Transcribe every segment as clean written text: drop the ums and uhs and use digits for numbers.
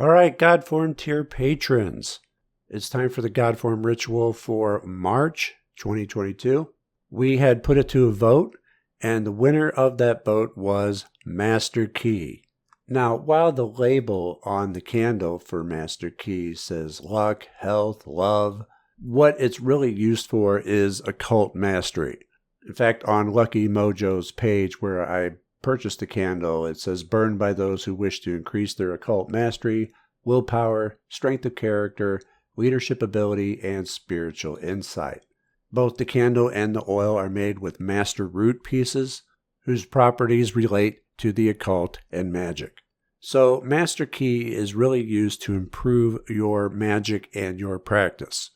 All right, Godform tier patrons. It's time for the Godform ritual for March 2022. We had put it to a vote, and the winner of that vote was Master Key. Now, while the label on the candle for Master Key says luck, health, love, what it's really used for is occult mastery. In fact, on Lucky Mojo's page where I purchased the candle, it says burned by those who wish to increase their occult mastery, willpower, strength of character, leadership ability, and spiritual insight. Both the candle and the oil are made with master root pieces whose properties relate to the occult and magic. So Master Key is really used to improve your magic and your practice.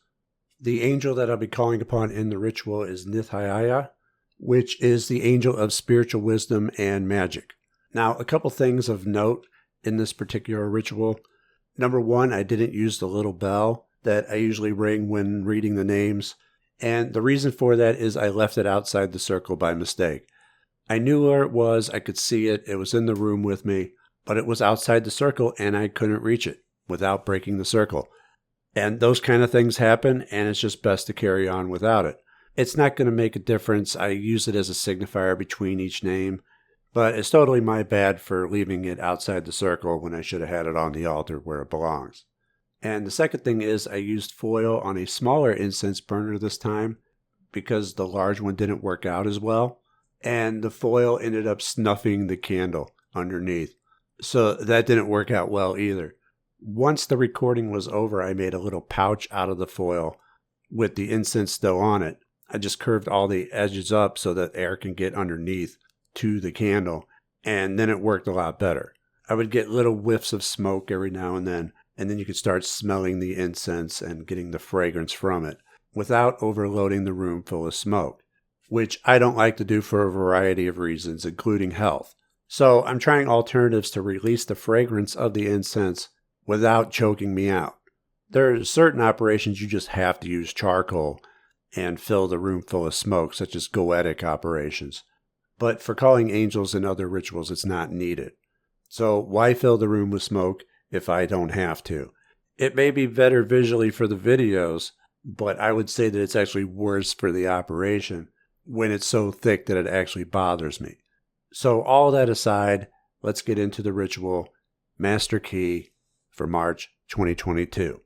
The angel that I'll be calling upon in the ritual is Nithayaya, which is the angel of spiritual wisdom and magic. Now, a couple things of note in this particular ritual. Number one, I didn't use the little bell that I usually ring when reading the names. And the reason for that is I left it outside the circle by mistake. I knew where it was, I could see it, it was in the room with me, but it was outside the circle and I couldn't reach it without breaking the circle. And those kind of things happen, and it's just best to carry on without it. It's not going to make a difference. I use it as a signifier between each name, but it's totally my bad for leaving it outside the circle when I should have had it on the altar where it belongs. And the second thing is I used foil on a smaller incense burner this time because the large one didn't work out as well. And the foil ended up snuffing the candle underneath. So that didn't work out well either. Once the recording was over, I made a little pouch out of the foil with the incense still on it. I just curved all the edges up so that air can get underneath to the candle, and then it worked a lot better. I would get little whiffs of smoke every now and then you could start smelling the incense and getting the fragrance from it without overloading the room full of smoke, which I don't like to do for a variety of reasons, including health. So I'm trying alternatives to release the fragrance of the incense without choking me out. There are certain operations you just have to use charcoal and fill the room full of smoke, such as Goetic operations. But for calling angels and other rituals, it's not needed. So why fill the room with smoke if I don't have to? It may be better visually for the videos, but I would say that it's actually worse for the operation when it's so thick that it actually bothers me. So all that aside, let's get into the ritual Master Key for March 2022.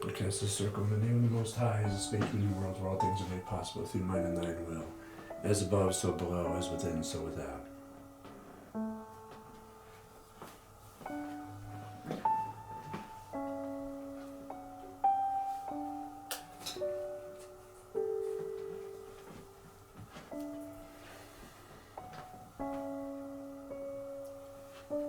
I cast this circle in the name of the Most High, as a space between the worlds where all things are made possible through mine and thine will. As above, so below, as within, so without.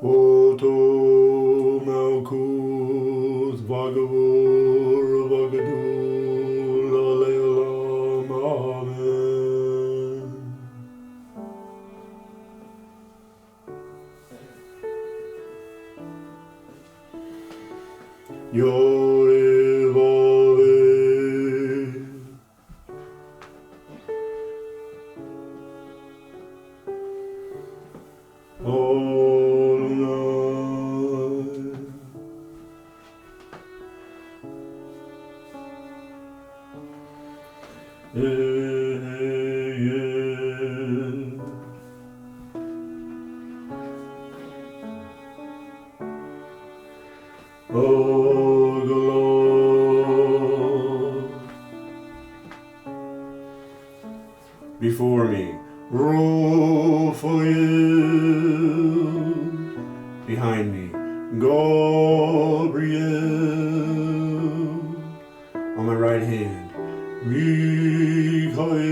Oto Malkuth Vagavur Vagadul Aleolam Amen. Yore Vave before me, Raphael. Behind me, Gabriel. On my right hand, Michael.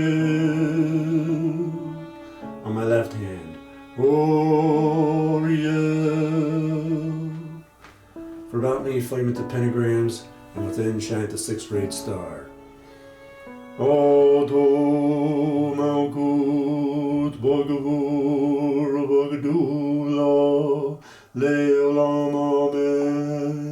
On my left hand, Oriel. For about me flame the pentagrams, and within shineth the sixth great star. Oto Malkut Bhagavur Bhagadula Leolam Amen.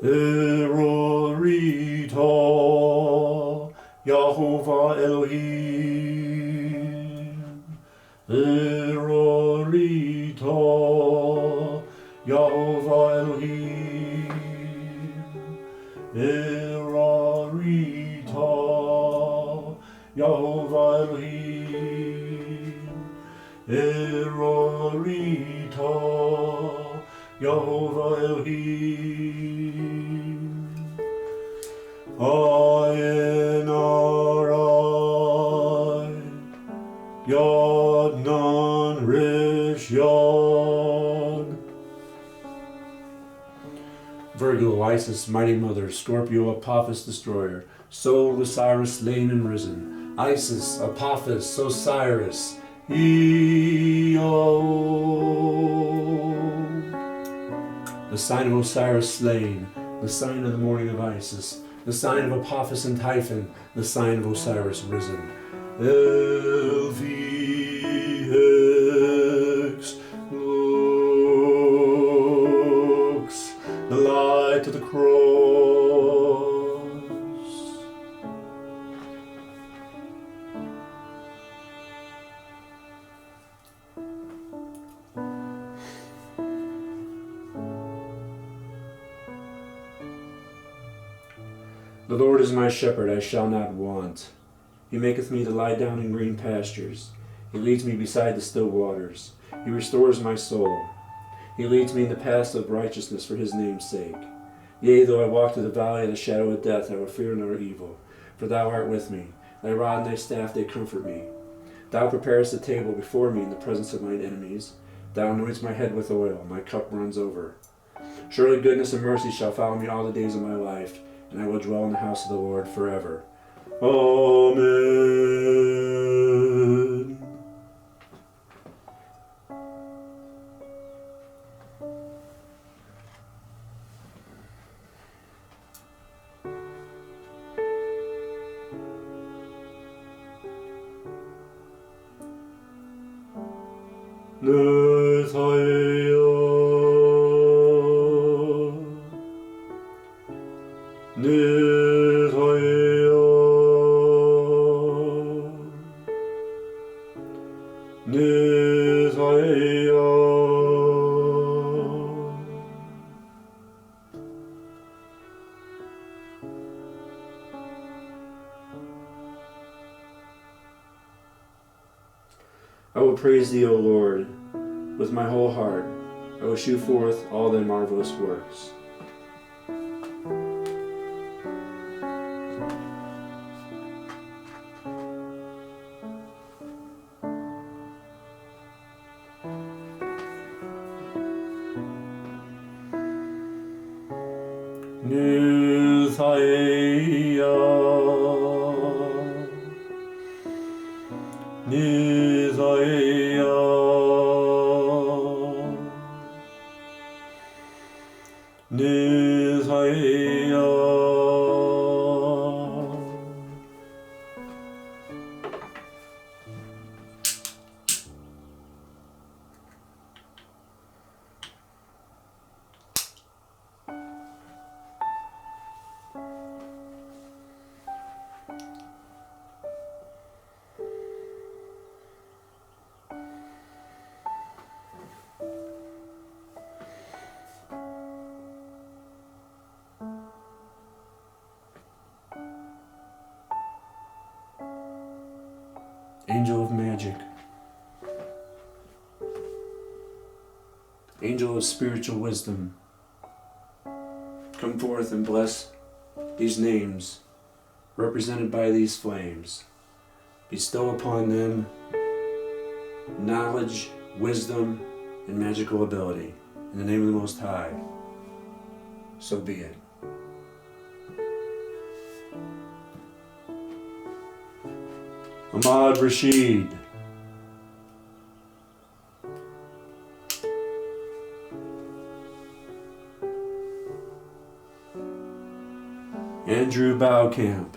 Erorita, Yahovah Elohim. Erorita, Yahovah Elohim. Erorita, Yahovah Elohim. Erorita, Yahovah Elohim. Ayenarai, Yod Nun Rish Yod. Virgo, Isis, Mighty Mother, Scorpio, Apophis, Destroyer, Sol, Osiris, slain and risen. Isis, Apophis, Osiris, Eo. The sign of Osiris slain, the sign of the morning of Isis, the sign of Apophis and Typhon, the sign of Osiris risen. Elphi Hex Lux, the light of the cross. The Lord is my shepherd, I shall not want. He maketh me to lie down in green pastures. He leads me beside the still waters. He restores my soul. He leads me in the paths of righteousness for his name's sake. Yea, though I walk through the valley of the shadow of death, I will fear no evil. For thou art with me. Thy rod and thy staff, they comfort me. Thou preparest a table before me in the presence of mine enemies. Thou anointest my head with oil, my cup runs over. Surely goodness and mercy shall follow me all the days of my life, and I will dwell in the house of the Lord forever. Amen. I will praise thee, O Lord, with my whole heart. I will shew forth all thy marvelous works. Angel of Magick, Angel of Spiritual Wisdom, come forth and bless these names represented by these flames. Bestow upon them knowledge, wisdom, and magical ability. In the name of the Most High, so be it. Ahmad Rashid, Andrew Baucamp,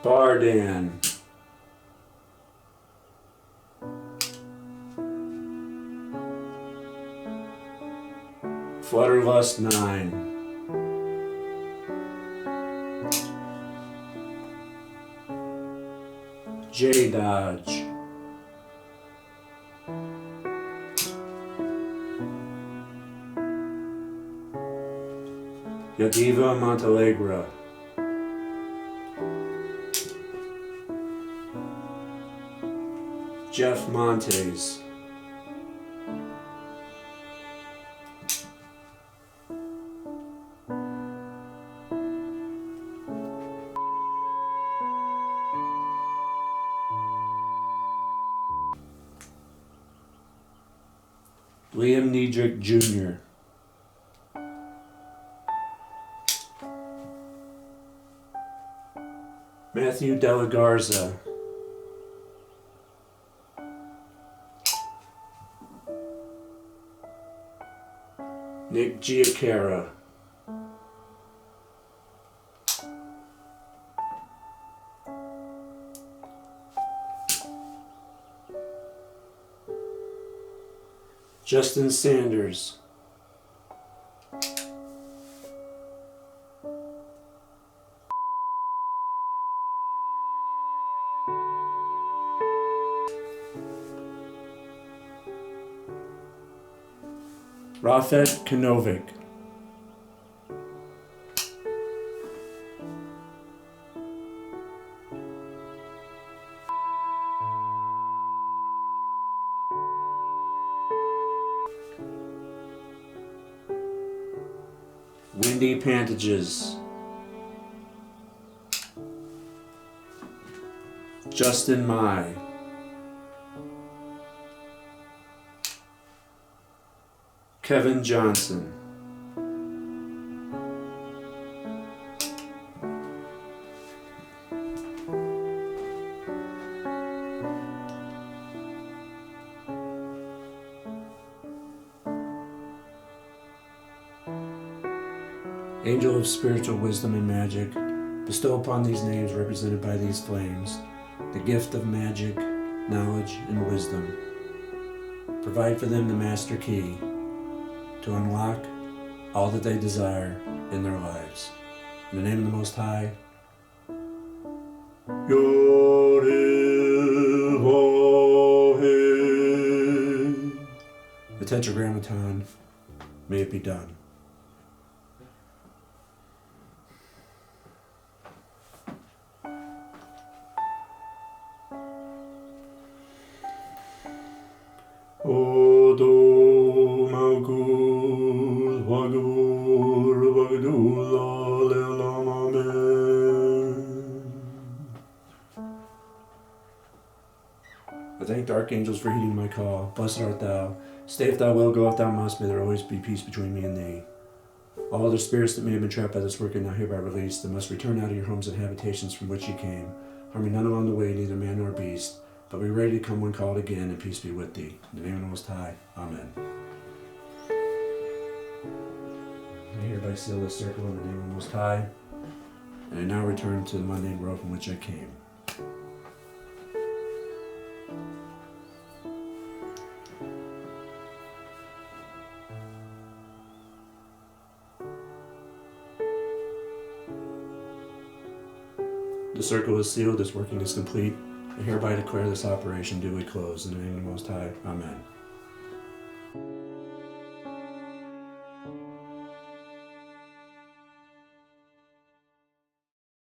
Bardan, Flutterlust 9. J-Dodge. Yadiva Montalegre. Jeff Montes. Liam Niedrick Jr. Matthew Della Garza. Nick Giacara. Justin Sanders. Rafet Kanovic. Wendy Pantages. Justin Mai. Kevin Johnson. Angel of spiritual wisdom and magic, bestow upon these names represented by these flames the gift of magic, knowledge, and wisdom. Provide for them the master key to unlock all that they desire in their lives. In the name of the Most High, the Tetragrammaton, may it be done. Odo Malkut Vagur Vagdula Lelam Amen. I thank the Archangels for heeding my call. Blessed art thou. Stay if thou wilt, go if thou must. May there always be peace between me and thee. All other spirits that may have been trapped by this work are now hereby released, that must return out of your homes and habitations from which ye came, harming none along the way, neither man nor beast. But be ready to come when called again, and peace be with thee. In the name of the Most High. Amen. I hereby seal this circle in the name of the Most High, and I now return to the mundane world from which I came. The circle is sealed, its working is complete. I hereby declare this operation duly closed in the name of the Most High. Amen.